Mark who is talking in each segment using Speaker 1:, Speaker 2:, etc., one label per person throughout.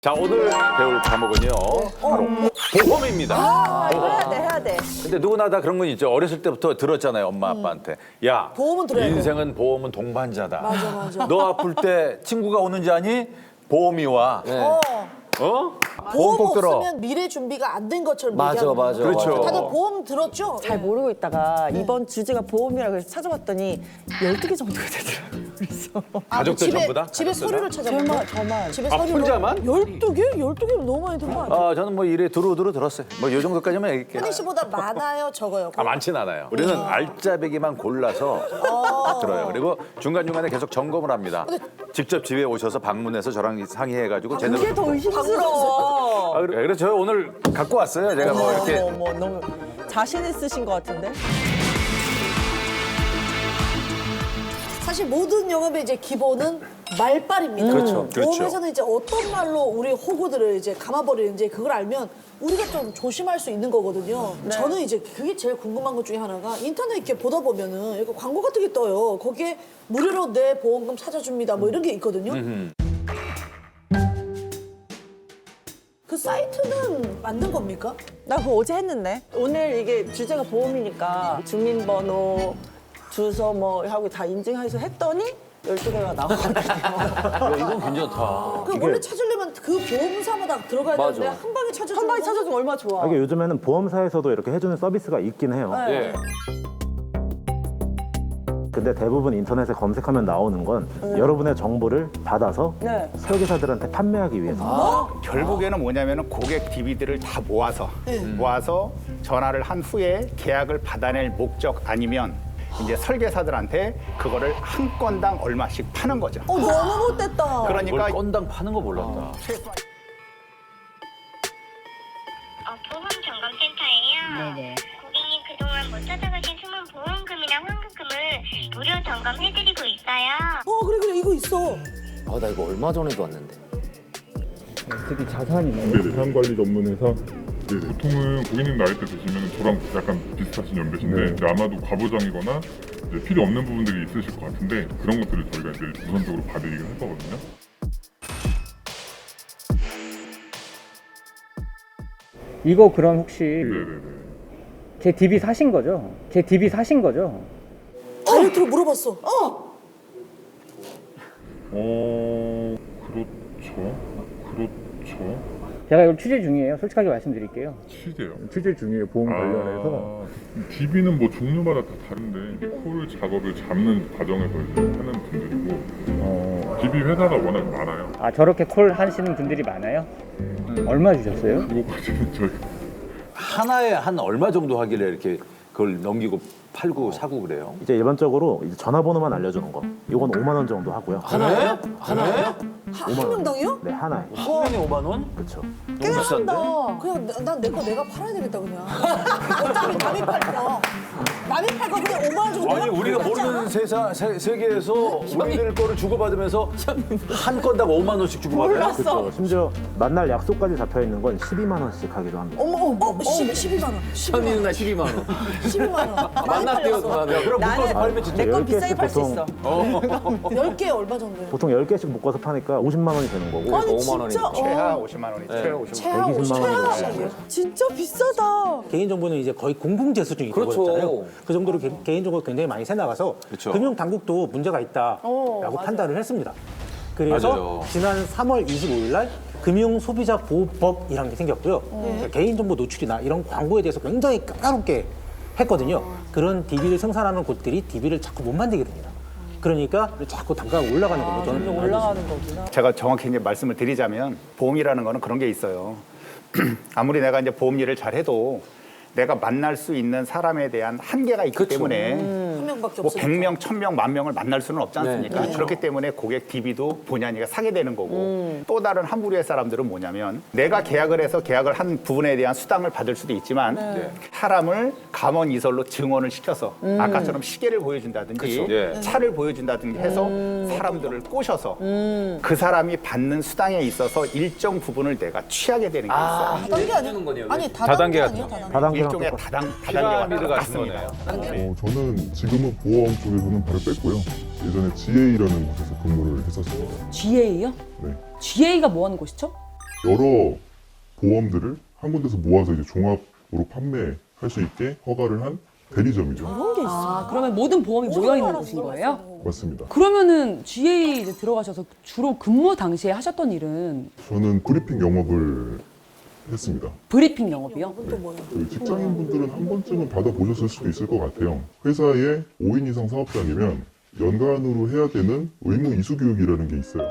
Speaker 1: 자, 오늘 배울 과목은요. 바로 보험입니다. 보험.
Speaker 2: 해야 돼.
Speaker 1: 근데 누구나 다 그런 건 있죠. 어렸을 때부터 들었잖아요, 엄마 아빠한테. 야,
Speaker 2: 보험은 들어야 돼.
Speaker 1: 인생은 보험은 동반자다.
Speaker 2: 맞아.
Speaker 1: 너 아플 때 친구가 오는지 아니? 보험이 와.
Speaker 2: 보험
Speaker 1: 꼭 들어.
Speaker 2: 없으면 미래 준비가 안 된 것처럼
Speaker 3: 맞아,
Speaker 2: 얘기하는
Speaker 3: 맞아.
Speaker 2: 거예요.
Speaker 1: 그렇죠.
Speaker 2: 다들 보험 들었죠?
Speaker 4: 잘 모르고 있다가 이번 주제가 보험이라고 해서 찾아봤더니 12개 정도가 되더라고요. 그래서
Speaker 1: 가족들
Speaker 2: 집에,
Speaker 1: 전부 다?
Speaker 2: 집에
Speaker 1: 가족들
Speaker 2: 서류를 찾아봤나?
Speaker 4: 저만.
Speaker 2: 집에
Speaker 1: 아, 혼자만?
Speaker 2: 12개? 12개면 너무 많이 든 거 아니야?
Speaker 1: 저는 뭐 이래 두루두루 들었어요. 뭐 이 정도까지만 얘기할게요.
Speaker 2: 현희 씨보다 많아요, 적어요?
Speaker 1: 많진 않아요. 우리는 알짜배기만 골라서 들어요. 그리고 중간중간에 계속 점검을 합니다. 직접 집에 오셔서 방문해서 저랑 상의해가지고 제대로.
Speaker 4: 그게 더 의심스러워.
Speaker 1: 그래서 저 오늘 갖고 왔어요. 제가 뭐 이렇게.
Speaker 4: 어머, 너무 자신 있으신 것 같은데?
Speaker 2: 사실 모든 영업의 이제 기본은 말빨입니다.
Speaker 1: 그렇죠.
Speaker 2: 보험회사는 이제 어떤 말로 우리 호구들을 이제 감아버리는지 그걸 알면 우리가 좀 조심할 수 있는 거거든요. 저는 이제 그게 제일 궁금한 것 중에 하나가 인터넷 이렇게 보다 보면은 이렇게 광고 같은 게 떠요. 거기에 무료로 내 보험금 찾아줍니다. 뭐 이런 게 있거든요. 그 사이트는 만든 겁니까?
Speaker 4: 나 그거 어제 했는데. 오늘 이게 주제가 보험이니까 주민번호, 주소 뭐 하고 다 인증해서 했더니 12개가 나왔거든요.
Speaker 3: 야, 이건 괜찮다.
Speaker 2: 그 원래 찾으려면 그 보험사마다 들어가야
Speaker 3: 맞아.
Speaker 2: 되는데 한 방에 찾아주는
Speaker 4: 한 방에
Speaker 2: 건
Speaker 4: 찾아주면 얼마나 좋아.
Speaker 5: 이게 요즘에는 보험사에서도 이렇게 해주는 서비스가 있긴 해요.
Speaker 1: 예.
Speaker 5: 근데 대부분 인터넷에 검색하면 나오는 건 여러분의 정보를 받아서
Speaker 4: 네.
Speaker 5: 설계사들한테 판매하기 위해서.
Speaker 6: 결국에는 뭐냐면은 고객 DB들을 다 모아서 전화를 한 후에 계약을 받아낼 목적 아니면 이제 설계사들한테 그거를 한 건당 얼마씩 파는 거죠.
Speaker 2: 너무 못됐다.
Speaker 6: 그러니까
Speaker 1: 건당 파는 거 몰랐다.
Speaker 7: 보험 점검센터예요. 고객님 그동안 못 찾아가신 숨은 보험금이나 환급금을 무료 점검해드리고 있어요.
Speaker 2: 그래 이거 있어.
Speaker 3: 아, 나 이거 얼마 전에도 왔는데.
Speaker 8: 네네, 자산관리 전문회사. 네네. 보통은 고객님 나이 때 드시면 저랑 약간 비슷하신 연배신데 이제 아마도 과보장이거나 이제 필요 없는 부분들이 있으실 것 같은데 그런 것들을 저희가 이제 우선적으로 봐드리긴 할 거거든요.
Speaker 9: 이거 그럼 혹시
Speaker 8: 네네네.
Speaker 9: 제 DB 사신 거죠? 제 DB 사신 거죠?
Speaker 2: 다이렉트로 물어봤어.
Speaker 8: 그렇죠.
Speaker 9: 제가 이걸 취재 중이에요. 솔직하게 말씀드릴게요.
Speaker 8: 취재요.
Speaker 5: 취재 중에 보험 관련해서
Speaker 8: DB는 뭐 종류마다 다 다른데 콜 작업을 잡는 과정에서 이제 하는 분들이고 DB 회사가 워낙 많아요.
Speaker 9: 아, 저렇게 콜 하시는 분들이 많아요? 얼마 주셨어요?
Speaker 8: 이거까지는 저희
Speaker 1: 하나에 한 얼마 정도 하길래 이렇게 그걸 넘기고 팔고 사고 그래요?
Speaker 5: 이제 일반적으로 이제 전화번호만 알려주는 거. 이건 5만 원 정도 하고요.
Speaker 1: 하나에?
Speaker 2: 한 명당이요?
Speaker 5: 네, 하나에.
Speaker 1: 한 명에 5만 원?
Speaker 5: 그렇죠.
Speaker 1: 너무 비싼데?
Speaker 2: 그냥 난 내 거 내가 팔아야 되겠다 그냥. 어차피 남이 팔 거. 남이 팔 거 그냥 5만 원 정도.
Speaker 1: 아니 우리가 모르는 세계에서 우리들 거를 주고받으면서 한 건당 5만 원씩 주고받아요?
Speaker 5: 그렇죠. 심지어 만날 약속까지 잡혀 있는 건 12만 원씩 하기도 합니다.
Speaker 2: 어머 12만 원.
Speaker 3: 현이 누나 12만 원.
Speaker 2: 12만 원. 많이
Speaker 3: 만났대요,
Speaker 2: 팔렸어.
Speaker 3: 누나.
Speaker 1: 그럼 묶어서 팔면 진짜
Speaker 4: 내 건
Speaker 5: 10개씩
Speaker 4: 비싸게 팔 수
Speaker 5: 보통-
Speaker 4: 있어.
Speaker 2: 10개 얼마 정도예요?
Speaker 5: 보통 10개씩 묶어서 파니까 50만 원이 되는 거고.
Speaker 4: 아니
Speaker 3: 5만 원이니까.
Speaker 4: 진짜
Speaker 6: 최하 50만 원이죠. 최하 50만 원.
Speaker 2: 최하
Speaker 5: 120만 원이
Speaker 2: 50만
Speaker 5: 되는
Speaker 2: 원.
Speaker 4: 진짜 비싸다.
Speaker 10: 개인정보는 이제 거의 공공재 수준이
Speaker 3: 그렇죠.
Speaker 10: 되어버렸잖아요. 그 정도로 개인정보가 굉장히 많이 새 나가서
Speaker 1: 그렇죠.
Speaker 10: 금융당국도 문제가 있다라고 판단을 했습니다. 그래서
Speaker 1: 맞아요.
Speaker 10: 지난 3월 25일 날 금융소비자보호법이라는 게 생겼고요. 그러니까 개인정보 노출이나 이런 광고에 대해서 굉장히 까다롭게 했거든요. 그런 DB를 생산하는 곳들이 DB를 자꾸 못 만들게 됩니다. 그러니까 자꾸 단가가 올라가는 걸로 저는 알고 있습니다.
Speaker 4: 올라가는 거구나.
Speaker 6: 제가 정확히 이제 말씀을 드리자면 보험이라는 거는 그런 게 있어요. 아무리 내가 이제 보험 일을 잘해도 내가 만날 수 있는 사람에 대한 한계가 있기 때문에
Speaker 2: 한 명밖에
Speaker 6: 뭐
Speaker 2: 없으니까.
Speaker 6: 100명, 1000명, 10,000명을 만날 수는 없지 않습니까?
Speaker 3: 네.
Speaker 6: 그렇기 때문에 고객 DB도 본의 아니게 사게 되는 거고 또 다른 한 부류의 사람들은 뭐냐면 내가 계약을 해서 계약을 한 부분에 대한 수당을 받을 수도 있지만 사람을 감원 이설로 증언을 시켜서 아까처럼 시계를 보여준다든지
Speaker 1: 예.
Speaker 6: 차를 보여준다든지 해서 사람들을 꼬셔서 그 사람이 받는 수당에 있어서 일정 부분을 내가 취하게 되는 게 있어요.
Speaker 2: 다단계 아니야?
Speaker 3: 주는 거네요.
Speaker 2: 아니
Speaker 1: 다단계
Speaker 2: 아니야?
Speaker 1: 같은 거.
Speaker 2: 다단계.
Speaker 5: 다단계랑
Speaker 6: 일종의
Speaker 5: 똑같아요.
Speaker 6: 다단계가
Speaker 1: 피라미드 같은
Speaker 6: 같습니다.
Speaker 1: 거네요.
Speaker 8: 저는 지금은 보험 쪽에서는 발을 뺐고요. 예전에 GA라는 곳에서 근무를 했었습니다.
Speaker 11: GA요?
Speaker 8: 네.
Speaker 11: GA가 뭐 하는 곳이죠?
Speaker 8: 여러 보험들을 한 군데서 모아서 이제 종합으로 판매할 수 있게 허가를 한 대리점이죠.
Speaker 11: 아, 그러면 모든 보험이 모여 있는 곳인 거예요?
Speaker 8: 맞습니다.
Speaker 11: 그러면 GA 이제 들어가셔서 주로 근무 당시에 하셨던 일은
Speaker 8: 저는 브리핑 영업을 했습니다.
Speaker 11: 브리핑 영업이요?
Speaker 8: 그 직장인분들은 한 번쯤은 받아보셨을 수도 있을 것 같아요. 회사에 5인 이상 사업장이면 연간으로 해야 되는 의무 이수 교육이라는 게 있어요.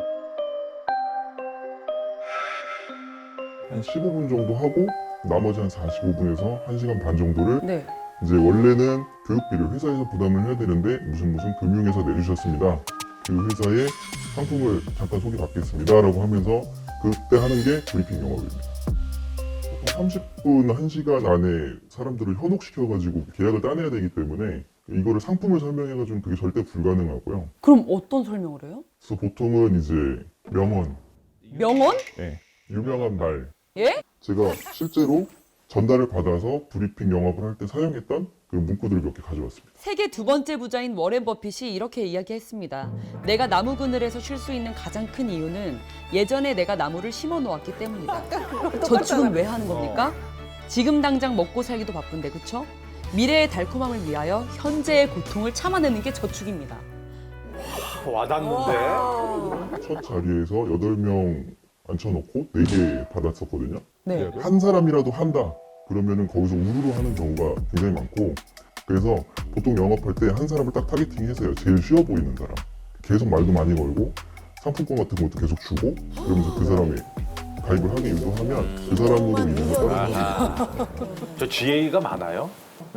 Speaker 8: 한 15분 정도 하고 나머지 한 45분에서 1시간 반 정도를
Speaker 11: 네.
Speaker 8: 이제 원래는 교육비를 회사에서 부담을 해야 되는데 무슨 금융회사 내주셨습니다. 그 회사의 상품을 잠깐 소개받겠습니다 라고 하면서 그때 하는 게 브리핑 영업입니다. 30분, 1시간 안에 사람들을 현혹시켜가지고 계약을 따내야 되기 때문에 이거를 상품을 설명해가지고 그게 절대 불가능하고요.
Speaker 11: 그럼 어떤 설명을 해요?
Speaker 8: 그래서 보통은 이제 명언,
Speaker 11: 명언?
Speaker 8: 네, 유명한 말.
Speaker 11: 예?
Speaker 8: 제가 실제로 전달을 받아서 브리핑 영업을 할 때 사용했던 그 문구들을 몇 개 가져왔습니다.
Speaker 11: 세계 두 번째 부자인 워렌 버핏이 이렇게 이야기했습니다. 내가 나무 그늘에서 쉴 수 있는 가장 큰 이유는 예전에 내가 나무를 심어 놓았기 때문이다. 저축은 왜 하는 겁니까? 지금 당장 먹고 살기도 바쁜데, 그쵸? 미래의 달콤함을 위하여 현재의 고통을 참아내는 게 저축입니다.
Speaker 1: 와닿는데.
Speaker 8: 첫 자리에서 8명 앉혀놓고 4개 받았었거든요.
Speaker 11: 네.
Speaker 8: 한 사람이라도 한다. 그러면은 거기서 우르르 하는 경우가 굉장히 많고, 그래서 보통 영업할 때 한 사람을 딱 타겟팅해서요. 제일 쉬워 보이는 사람. 계속 말도 많이 걸고 상품권 같은 것도 계속 주고 그러면서 그 사람이 가입을 하게 유도하면 그 사람으로 인해서 다른 사람이
Speaker 1: 저 GA가 많아요?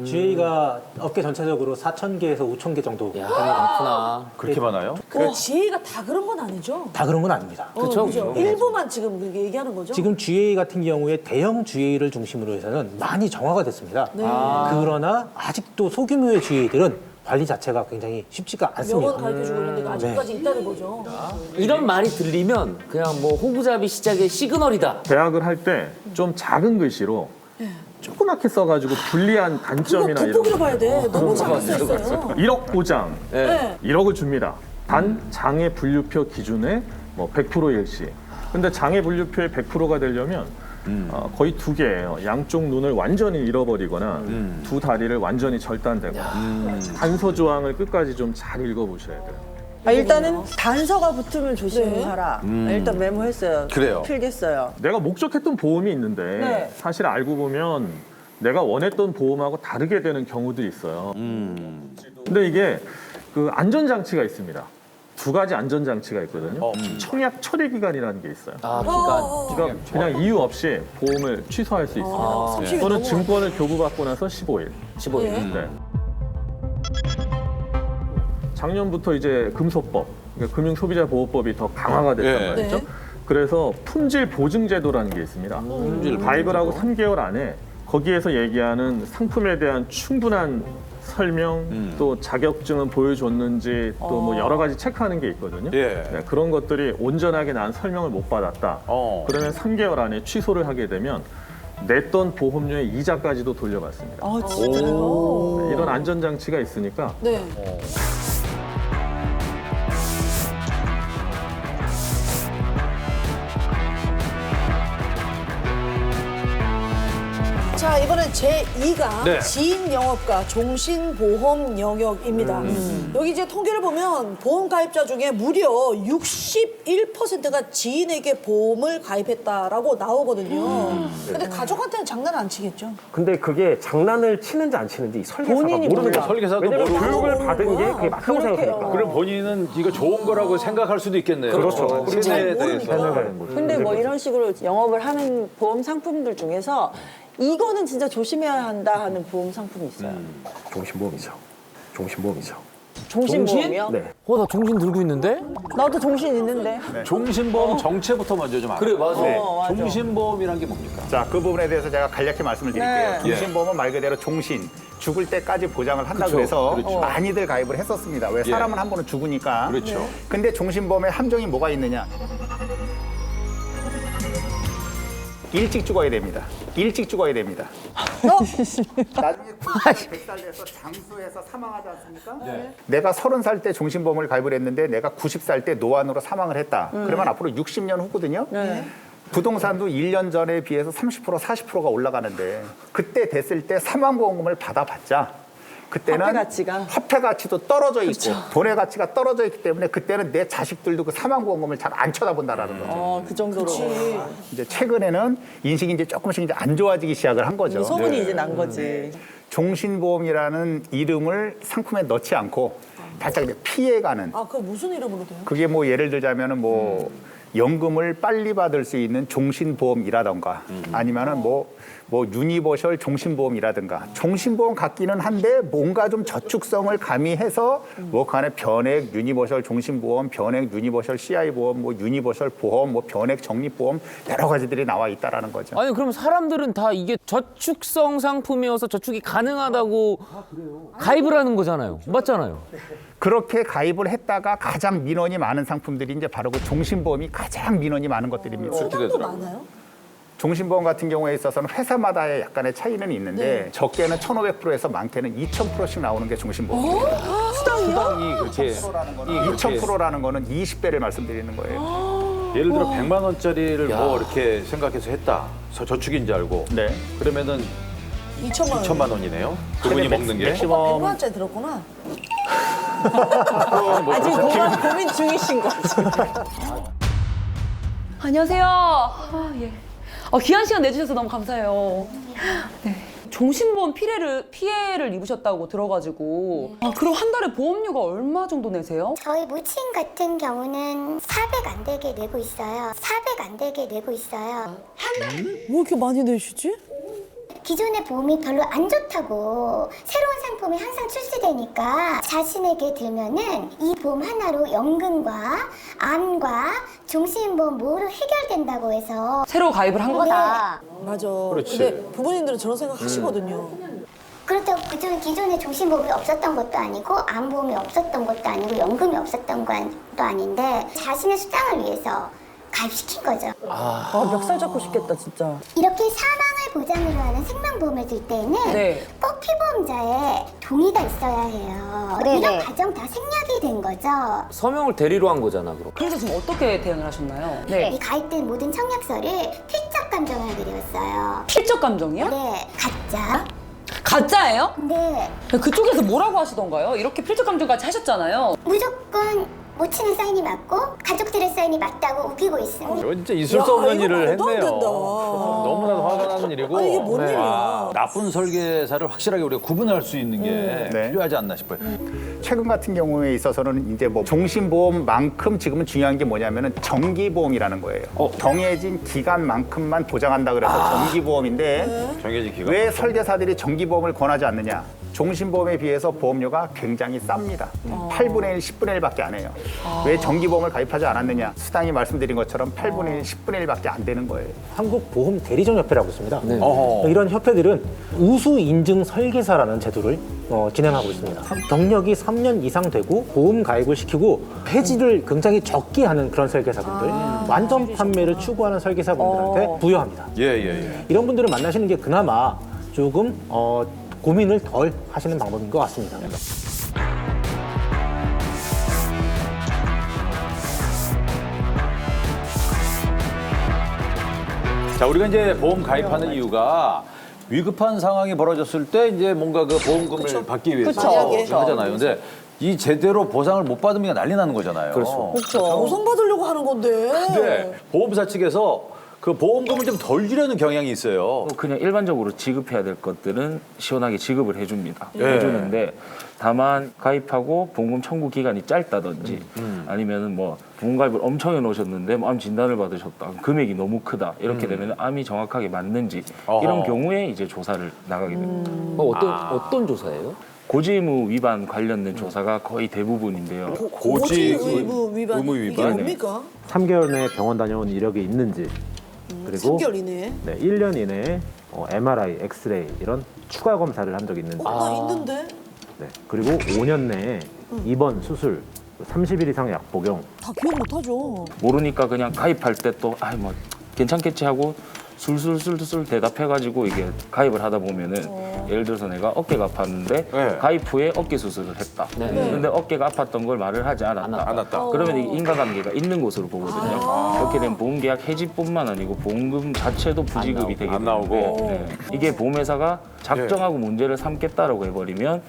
Speaker 10: GA가 업계 전체적으로 4,000개에서 5,000개 정도
Speaker 3: 야, 많구나.
Speaker 1: 그렇게 많아요?
Speaker 2: GA가 다 그런 건 아니죠?
Speaker 10: 다 그런 건 아닙니다.
Speaker 3: 그쵸,
Speaker 2: 그죠?
Speaker 3: 그죠.
Speaker 2: 일부만 지금 그렇게 얘기하는 거죠?
Speaker 10: 지금 GA 같은 경우에 대형 GA를 중심으로 해서는 많이 정화가 됐습니다. 그러나 아직도 소규모의 GA들은 관리 자체가 굉장히 쉽지가 않습니다.
Speaker 2: 명언 가르쳐주고 이런 데가 아직까지 있다는 거죠.
Speaker 3: 이런 말이 들리면 그냥 뭐 호구잡이 시작의 시그널이다.
Speaker 12: 계약을 할 때 좀 작은 글씨로 조그맣게 써가지고 불리한
Speaker 2: 그거
Speaker 12: 단점이나 이런
Speaker 2: 돋보기로 봐야 돼. 너무 작게 써있어요.
Speaker 12: 1억 보장,
Speaker 2: 네.
Speaker 12: 1억을 줍니다. 단 장애 분류표 기준에 뭐 100% 일시. 근데 장애 분류표의 100%가 되려면 거의 2개예요. 양쪽 눈을 완전히 잃어버리거나 두 다리를 완전히 절단되고 단서 조항을 끝까지 좀 잘 읽어보셔야 돼요.
Speaker 4: 일단은 단서가 붙으면 조심하라. 일단 메모했어요.
Speaker 1: 그래요.
Speaker 4: 필겠어요.
Speaker 12: 내가 목적했던 보험이 있는데
Speaker 4: 네.
Speaker 12: 사실 알고 보면 내가 원했던 보험하고 다르게 되는 경우도 있어요. 근데 이게 그 안전장치가 있습니다. 2가지 안전장치가 있거든요. 청약 처리 기간이라는 게 있어요.
Speaker 3: 아, 기간.
Speaker 12: 그러니까 그냥 이유 없이 보험을 취소할 수 있습니다. 또는 증권을 교부받고 나서 15일.
Speaker 3: 15일.
Speaker 12: 네. 작년부터 이제 금소법, 그러니까 금융소비자보호법이 더 강화가 됐단 말이죠.
Speaker 2: 네.
Speaker 12: 그래서 품질 보증제도라는 게 있습니다. 가입을 하고 3개월 안에 거기에서 얘기하는 상품에 대한 충분한 설명, 또 자격증은 보여줬는지 또 뭐 여러 가지 체크하는 게 있거든요.
Speaker 1: 예.
Speaker 12: 네, 그런 것들이 온전하게 난 설명을 못 받았다. 그러면 3개월 안에 취소를 하게 되면 냈던 보험료의 이자까지도 돌려받습니다.
Speaker 2: 아, 진짜요?
Speaker 12: 이런 안전장치가 있으니까
Speaker 2: 네. 자, 이번엔 제2가
Speaker 1: 네.
Speaker 2: 지인 영업과 종신보험 영역입니다. 여기 이제 통계를 보면 보험 가입자 중에 무려 61%가 지인에게 보험을 가입했다라고 나오거든요. 근데 가족한테는 장난 안 치겠죠?
Speaker 13: 근데 그게 장난을 치는지 안 치는지 이 설계사가
Speaker 2: 본인이
Speaker 13: 모르는
Speaker 2: 몰라.
Speaker 13: 거야.
Speaker 1: 설계사도
Speaker 13: 왜냐면
Speaker 1: 모르고.
Speaker 13: 교육을 받은 게 그게 맞다고 생각하니까.
Speaker 1: 그럼 본인은 이거 좋은 거라고 생각할 수도 있겠네요.
Speaker 13: 그렇죠.
Speaker 1: 세대에 대해서.
Speaker 4: 근데 뭐 이런 식으로 영업을 하는 보험 상품들 중에서 이거는 진짜 조심해야 한다 하는 보험 상품이 있어요.
Speaker 13: 종신보험이죠. 종신보험이죠.
Speaker 4: 종신보험이요?
Speaker 13: 네.
Speaker 3: 나 종신 들고 있는데?
Speaker 4: 나도 종신 있는데.
Speaker 1: 종신보험 정체부터 먼저 좀 알아요.
Speaker 3: 그래, 맞아.
Speaker 4: 맞아.
Speaker 1: 종신보험이란 게 뭡니까?
Speaker 6: 자, 그 부분에 대해서 제가 간략히 말씀을 드릴게요.
Speaker 4: 네.
Speaker 6: 종신보험은 말 그대로 종신, 죽을 때까지 보장을 한다고 해서 많이들 가입을 했었습니다. 왜? 사람은 한 번은 죽으니까.
Speaker 1: 그렇죠.
Speaker 6: 근데 종신보험의 함정이 뭐가 있느냐? 일찍 죽어야 됩니다. 일찍 죽어야 됩니다. 나중에 100살 돼서 장수해서 사망하지 않습니까? 내가 30살 때 종신보험을 가입을 했는데 내가 90살 때 노안으로 사망을 했다. 그러면 앞으로 60년 후거든요. 부동산도 1년 전에 비해서 30% 40%가 올라가는데 그때 됐을 때 사망보험금을 받아봤자 그때는 화폐 가치도 떨어져 있고 돈의 가치가 떨어져 있기 때문에 그때는 내 자식들도 그 사망보험금을 잘 안 쳐다본다라는 거죠.
Speaker 4: 그 정도로.
Speaker 6: 이제 최근에는 인식이 이제 조금씩 이제 안 좋아지기 시작을 한 거죠.
Speaker 4: 소문이 이제 난 거지.
Speaker 6: 종신보험이라는 이름을 상품에 넣지 않고 살짝 이제 피해가는.
Speaker 2: 아, 그게 무슨 이름으로 돼요?
Speaker 6: 그게 뭐 예를 들자면은 뭐 연금을 빨리 받을 수 있는 종신보험이라던가 아니면은 뭐 유니버셜 종신보험이라든가 종신보험 같기는 한데 뭔가 좀 저축성을 가미해서 뭐 그 안에 변액 유니버셜 종신보험, 변액 유니버셜 CI보험, 뭐 유니버셜 보험, 뭐 변액 적립보험 여러 가지들이 나와 있다라는 거죠.
Speaker 3: 아니 그럼 사람들은 다 이게 저축성 상품이어서 저축이 가능하다고 가입을 하는 거잖아요. 맞잖아요.
Speaker 6: 그렇게 가입을 했다가 가장 민원이 많은 상품들이 이제 바로 그 종신보험이 가장 민원이 많은 것들입니다.
Speaker 2: 수당도 많아요?
Speaker 6: 종신보험 같은 경우에 있어서는 회사마다의 약간의 차이는 있는데 적게는 1,500%에서 많게는 2,000%씩 나오는 게 종신보험입니다.
Speaker 1: 수당이 그렇게
Speaker 6: 2,000%라는 거는 20배를 말씀드리는 거예요.
Speaker 1: 예를 들어 100만 원짜리를 뭐 이렇게 생각해서 했다. 저축인 줄 알고.
Speaker 6: 네.
Speaker 1: 그러면은
Speaker 2: 2천만 원.
Speaker 1: 2천만 원이네요. 그분이 먹는 게.
Speaker 2: 100만 원짜리 들었구나.
Speaker 4: 지금 고민 중이신 거지.
Speaker 11: 안녕하세요. 예. 귀한 시간 내주셔서 너무 감사해요. 네. 종신보험 피해를 입으셨다고 들어가지고 그럼 한 달에 보험료가 얼마 정도 내세요?
Speaker 7: 저희 모친 같은 경우는 400 안 되게 내고 있어요. 400 안 되게 내고 있어요.
Speaker 2: 왜 이렇게 많이 내시지?
Speaker 7: 기존의 보험이 별로 안 좋다고 새로운 상품이 항상 출시되니까 자신에게 들면은 이 보험 하나로 연금과 암과 종신보험 모두 해결된다고 해서
Speaker 11: 새로 가입을 한 거다.
Speaker 2: 맞아.
Speaker 1: 그렇지.
Speaker 2: 근데 부모님들은 저런 생각 하시거든요.
Speaker 7: 그렇다고 기존에 종신보험이 없었던 것도 아니고 암보험이 없었던 것도 아니고 연금이 없었던 것도 아닌데 자신의 수당을 위해서 가입시킨 거죠.
Speaker 4: 멱살 잡고 싶겠다 진짜.
Speaker 7: 이렇게 사망을 보장으로 하는 생명보험을 들 때는 꼭 피보험자의 동의가 있어야 해요. 이런 과정 다 생략이 된 거죠.
Speaker 3: 서명을 대리로 한 거잖아 그럼.
Speaker 11: 그래서 지금 어떻게 대응을 하셨나요?
Speaker 7: 이 가입된 모든 청약서를 필적 감정을 드렸어요.
Speaker 11: 필적 감정이요?
Speaker 7: 네, 가짜.
Speaker 11: 가짜예요?
Speaker 7: 네.
Speaker 11: 그쪽에서 뭐라고 하시던가요? 이렇게 필적 감정까지 하셨잖아요.
Speaker 7: 무조건 모친의 사인이 맞고 가족들의 사인이 맞다고 우기고 있습니다.
Speaker 1: 이건 진짜 있을 수 없는
Speaker 2: 이거
Speaker 1: 일을
Speaker 2: 말도 안
Speaker 1: 했네요.
Speaker 2: 된다.
Speaker 1: 너무나도 화가 나는 일이고.
Speaker 2: 아니, 이게 뭔 일이야.
Speaker 1: 나쁜 설계사를 확실하게 우리가 구분할 수 있는 게 필요하지 않나 싶어요.
Speaker 6: 최근 같은 경우에 있어서는 이제 뭐 종신보험만큼 지금은 중요한 게 뭐냐면은 정기보험이라는 거예요. 정해진 기간만큼만 보장한다 그래서 정기보험인데
Speaker 1: 정해진 기간.
Speaker 6: 왜 설계사들이 정기보험을 권하지 않느냐? 종신보험에 비해서 보험료가 굉장히 쌉니다. 8분의 1, 10분의 1밖에 안 해요. 왜 정기보험을 가입하지 않았느냐? 수당이 말씀드린 것처럼 8분의 1, 10분의 1밖에 안 되는 거예요.
Speaker 10: 한국보험대리점협회라고 있습니다. 이런 협회들은 우수 인증 설계사라는 제도를 진행하고 있습니다. 경력이 3년 이상 되고 보험 가입을 시키고 폐지를 굉장히 적게 하는 그런 설계사분들, 완전 판매를 추구하는 설계사분들한테 부여합니다.
Speaker 1: 예.
Speaker 10: 이런 분들을 만나시는 게 그나마 조금 고민을 덜 하시는 방법인 것 같습니다.
Speaker 1: 자, 우리가 이제 보험 가입하는 이유가 위급한 상황이 벌어졌을 때 이제 뭔가 그 보험금을 받기 위해서 하잖아요. 근데 이 제대로 보상을 못 받으면 난리 나는 거잖아요.
Speaker 2: 그렇죠. 보상 받으려고 하는 건데.
Speaker 1: 근데 보험사 측에서 그 보험금을 좀 덜 주려는 경향이 있어요.
Speaker 14: 그냥 일반적으로 지급해야 될 것들은 시원하게 지급을 해줍니다.
Speaker 1: 예.
Speaker 14: 해주는데 다만 가입하고 보험금 청구 기간이 짧다든지 아니면은 뭐 보험가입을 엄청 해놓으셨는데 암 진단을 받으셨다. 금액이 너무 크다. 이렇게 되면 암이 정확하게 맞는지 이런 경우에 이제 조사를 나가게 됩니다.
Speaker 3: 어떤 조사예요?
Speaker 14: 고지의무 위반 관련된 조사가 거의 대부분인데요.
Speaker 2: 고지의무 위반. 이게 뭡니까?
Speaker 5: 3개월 내에 병원 다녀온 이력이 있는지 그리고
Speaker 2: 3개월 이내에?
Speaker 5: 네, 1년 이내에 MRI, 엑스레이 이런 추가 검사를 한 적이 있는지
Speaker 2: 나 있는데?
Speaker 5: 네, 그리고 5년 내에 입원, 수술, 30일 이상 약 복용
Speaker 2: 다 기억 못하죠.
Speaker 14: 모르니까 그냥 가입할 때 또 뭐 괜찮겠지 하고 술술술술 대답해가지고 이게 가입을 하다 보면은 예를 들어서 내가 어깨가 아팠는데
Speaker 1: 네.
Speaker 14: 가입 후에 어깨 수술을 했다. 근데 어깨가 아팠던 걸 말을 하지 않았다. 그러면 이게 인과관계가 있는 것으로 보거든요. 이렇게 되면 보험계약 해지뿐만 아니고 보험금 자체도 부지급이 되게
Speaker 1: 안 나오고.
Speaker 14: 되는데 이게 보험회사가 작정하고 문제를 삼겠다라고 해버리면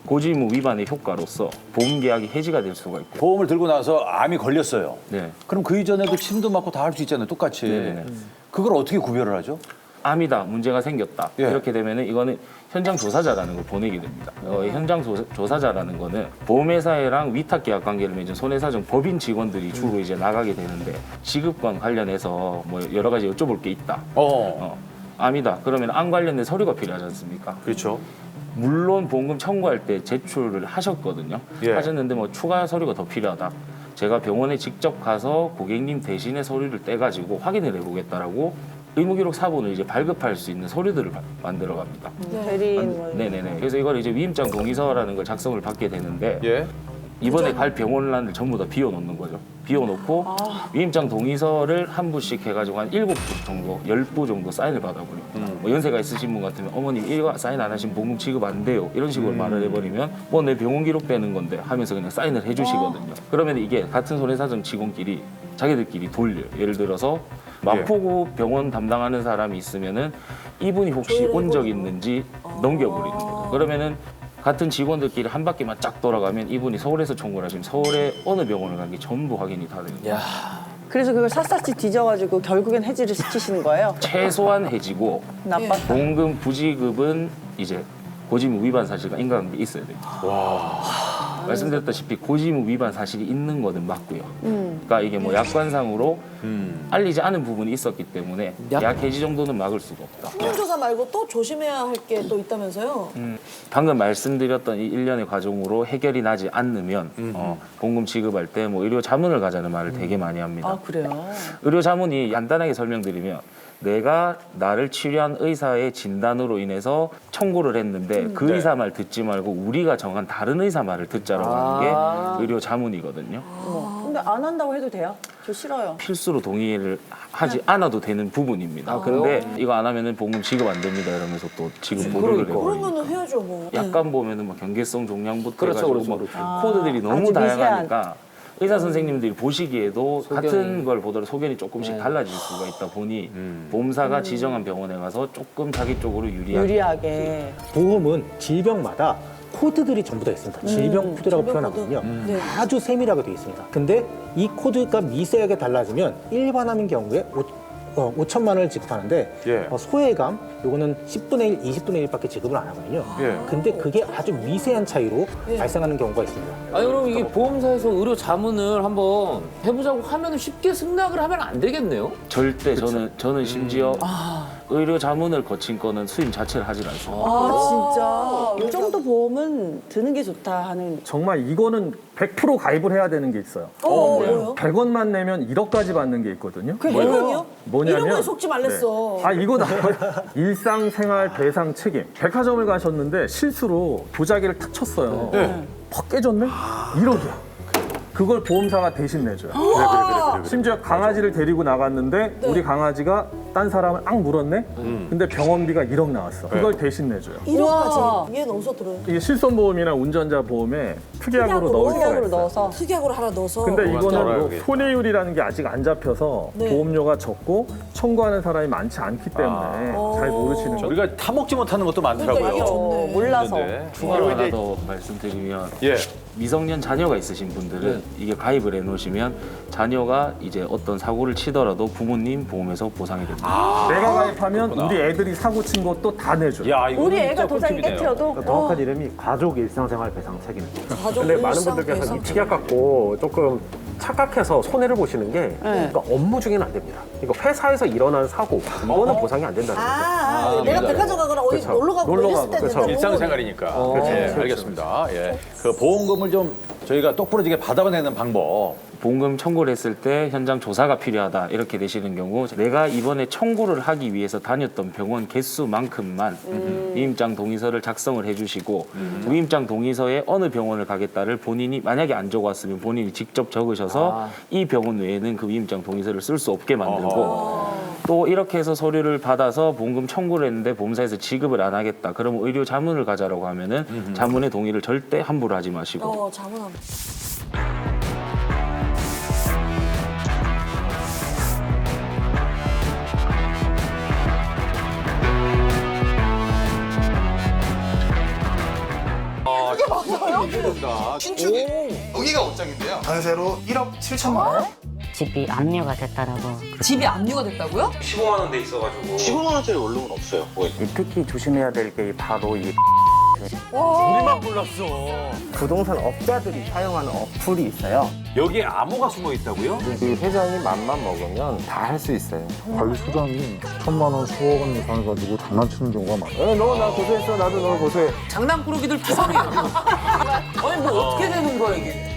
Speaker 14: 고지의무 위반의 효과로서 보험계약이 해지가 될 수가 있고.
Speaker 1: 보험을 들고 나서 암이 걸렸어요.
Speaker 14: 네.
Speaker 1: 그럼 그 이전에도 침도 맞고 다 할 수 있잖아요. 똑같이.
Speaker 14: 네네네.
Speaker 1: 그걸 어떻게 구별을 하죠?
Speaker 14: 암이다, 문제가 생겼다.
Speaker 1: 예.
Speaker 14: 이렇게 되면은 이거는 현장 조사자라는 걸 보내게 됩니다. 현장 조사자라는 거는 보험회사랑 위탁 계약 관계를 맺은 손해사정 법인 직원들이 주로 이제 나가게 되는데 지급과 관련해서 뭐 여러 가지 여쭤볼 게 있다. 암이다. 그러면 암 관련된 서류가 필요하지 않습니까?
Speaker 1: 그렇죠.
Speaker 14: 물론 보험금 청구할 때 제출을 하셨거든요.
Speaker 1: 예.
Speaker 14: 하셨는데 뭐 추가 서류가 더 필요하다. 제가 병원에 직접 가서 고객님 대신에 서류를 떼가지고 확인을 해보겠다라고 의무기록 사본을 이제 발급할 수 있는 서류들을 만들어 갑니다.
Speaker 4: 대리인 뭐
Speaker 14: 네네네. 그래서 이걸 이제 위임장 동의서라는 걸 작성을 받게 되는데
Speaker 1: 예.
Speaker 14: 이번에 갈 병원란을 전부 다 비워놓는 거죠. 비워놓고 위임장 동의서를 한 부씩 해가지고 한 7부 정도, 10부 정도 사인을 받아버립니다. 뭐 연세가 있으신 분 같으면 어머님 이거 사인 안 하시면 보험금 지급 안 돼요. 이런 식으로 말을 해버리면 뭐 내 병원 기록 빼는 건데 하면서 그냥 사인을 해주시거든요. 그러면 이게 같은 손해사정 직원끼리 자기들끼리 돌려요. 예를 들어서 마포구 병원 담당하는 사람이 있으면은 이분이 혹시 온 적 있는지 넘겨버리는 거죠. 그러면은 같은 직원들끼리 한 바퀴만 쫙 돌아가면 이분이 서울에서 청구를 하시면 서울에 어느 병원을 간게 전부 확인이 다 되는 거예요.
Speaker 4: 그래서 그걸 샅샅이 뒤져가지고 결국엔 해지를 시키시는 거예요?
Speaker 14: 최소한 해지고
Speaker 4: 나빴다.
Speaker 14: 보험금 부지급은 이제 고지의무 위반 사실과 인과관계 있어야 돼요. 말씀드렸다시피 고지의무 위반 사실이 있는 거는 맞고요. 그러니까 이게 뭐 약관상으로 알리지 않은 부분이 있었기 때문에 약 해지 정도는 막을 수가 없다.
Speaker 2: 설문조사 말고 또 조심해야 할 게 또 있다면서요?
Speaker 14: 방금 말씀드렸던 이 일련의 과정으로 해결이 나지 않으면 보험금 지급할 때 뭐 의료 자문을 가자는 말을 되게 많이 합니다.
Speaker 4: 아, 그래요?
Speaker 14: 의료 자문이 간단하게 설명드리면 내가 나를 치료한 의사의 진단으로 인해서 청구를 했는데 그 의사 말 듣지 말고 우리가 정한 다른 의사 말을 듣자라고 하는 게 의료 자문이거든요.
Speaker 4: 근데 안 한다고 해도 돼요? 저 싫어요.
Speaker 14: 필수로 동의를 하지 않아도 되는 부분입니다. 근데 이거 안 하면은 보험금 지급 안 됩니다 이러면서 또 지급 보류를 해버리니까.
Speaker 2: 그러면은 해야죠 뭐.
Speaker 14: 약간 보면은 뭐 경계성 종량부터
Speaker 1: 그렇죠,
Speaker 14: 해가지고
Speaker 1: 그렇죠,
Speaker 14: 막 코드들이 너무
Speaker 4: 아주
Speaker 14: 다양하니까 의사 선생님들이 보시기에도 같은 걸 보더라도 소견이 조금씩 달라질 수가 있다 보니 보험사가 지정한 병원에 가서 조금 자기 쪽으로
Speaker 4: 유리하게.
Speaker 10: 보험은 질병마다 코드들이 전부 다 있습니다. 질병 코드라고 표현하거든요. 아주 세밀하게 되어 있습니다. 근데 이 코드가 미세하게 달라지면 일반암인 경우에 5천만 원을 지급하는데 소외감 요거는 10분의 1, 20분의 1밖에 지급을 안 하거든요. 근데 그게 아주 미세한 차이로 발생하는 경우가 있습니다.
Speaker 3: 아니 그럼 이게 보험사에서 의료 자문을 한번 해보자고 하면 쉽게 승낙을 하면 안 되겠네요?
Speaker 14: 절대 저는 심지어 의료 자문을 거친 거는 수임 자체를 하질 않습니다.
Speaker 4: 아, 진짜. 이 정도 보험은 드는 게 좋다 하는.
Speaker 12: 정말 이거는 100% 가입을 해야 되는 게 있어요.
Speaker 2: 뭐요?
Speaker 12: 100원만 내면 1억까지 받는 게 있거든요.
Speaker 2: 그게 뭐예요?
Speaker 12: 뭐냐면
Speaker 2: 이런 거에 속지 말랬어.
Speaker 12: 아 이거 일상생활 배상 책임. 백화점을 가셨는데 실수로 도자기를 탁 쳤어요. 퍽 깨졌네? 1억이야. 그걸 보험사가 대신 내줘요. 심지어 강아지를 데리고 나갔는데 우리 강아지가 딴 사람을 악 물었네? 근데 병원비가 1억 나왔어. 그걸 대신 내줘요.
Speaker 2: 1억까지. 이게 너무 들어요.
Speaker 12: 이게 실손보험이나 운전자 보험에 특약으로 넣을 수가 있어요.
Speaker 2: 특약으로 하나 넣어서.
Speaker 12: 근데 이거는 뭐 손해율이라는 게 아직 안 잡혀서 보험료가 적고 청구하는 사람이 많지 않기 때문에 잘 모르시는 거예요.
Speaker 1: 우리가 타먹지 못하는 것도 많더라고요.
Speaker 4: 몰라서.
Speaker 14: 추가로 하나 더 말씀드리면 미성년 자녀가 있으신 분들은 이게 가입을 해놓으시면 자녀가 이제 어떤 사고를 치더라도 부모님 보험에서 보상이 됩니다.
Speaker 12: 내가 가입하면 우리 애들이 사고 친 것도 다 내줘요.
Speaker 1: 야, 이거
Speaker 4: 우리 애가 도장이 깨트려도
Speaker 5: 정확한 이름이 가족 일상생활 배상 책임입니다.
Speaker 13: 근데 많은 분들께서 이 특약 갖고 조금 착각해서 손해를 보시는 게 그러니까 업무 중에는 안 됩니다. 이거 회사에서 일어난 사고 이거는 보상이 안 된다는 거죠.
Speaker 2: 내가 백화점 가거나 어디
Speaker 13: 그렇죠.
Speaker 2: 놀러 가고 이랬을 때 된다고.
Speaker 1: 일상생활이니까. 알겠습니다. 그 보험금을 좀 저희가 똑부러지게 받아내는 방법.
Speaker 14: 보험금 청구를 했을 때 현장 조사가 필요하다 이렇게 되시는 경우 내가 이번에 청구를 하기 위해서 다녔던 병원 개수만큼만 위임장 동의서를 작성을 해주시고 위임장 동의서에 어느 병원을 가겠다를 본인이 만약에 안 적어왔으면 본인이 직접 적으셔서 이 병원 외에는 그 위임장 동의서를 쓸 수 없게 만들고 또 이렇게 해서 서류를 받아서 보험금 청구를 했는데 보험사에서 지급을 안 하겠다. 그러면 의료 자문을 가자라고 하면은 자문의 동의를 절대 함부로 하지 마시고.
Speaker 2: 자문하면.
Speaker 15: 신축 여기가 옷장인데요. 전세로 1억 7천만 원.
Speaker 16: 집이 압류가 됐다라고.
Speaker 11: 집이 압류가 됐다고요?
Speaker 17: 15만 원 돼 있어가지고
Speaker 15: 15만 원짜리 원룸은 없어요.
Speaker 13: 특히 조심해야 될 게 바로 이
Speaker 1: 우리만 몰랐어.
Speaker 13: 부동산 업자들이 사용하는 어플이 있어요.
Speaker 1: 여기에 암호가 숨어 있다고요?
Speaker 13: 그 회장이 맘만 먹으면 다 할 수 있어요.
Speaker 5: 관리수당이 1천만 원, 수억 원 예상 가지고 장난치는 경우가 많아요.
Speaker 13: 너 나 고소했어. 나도 너 고소해.
Speaker 3: 장난꾸러기들 투성이야. 아니 뭐 어떻게 되는 거야 이게?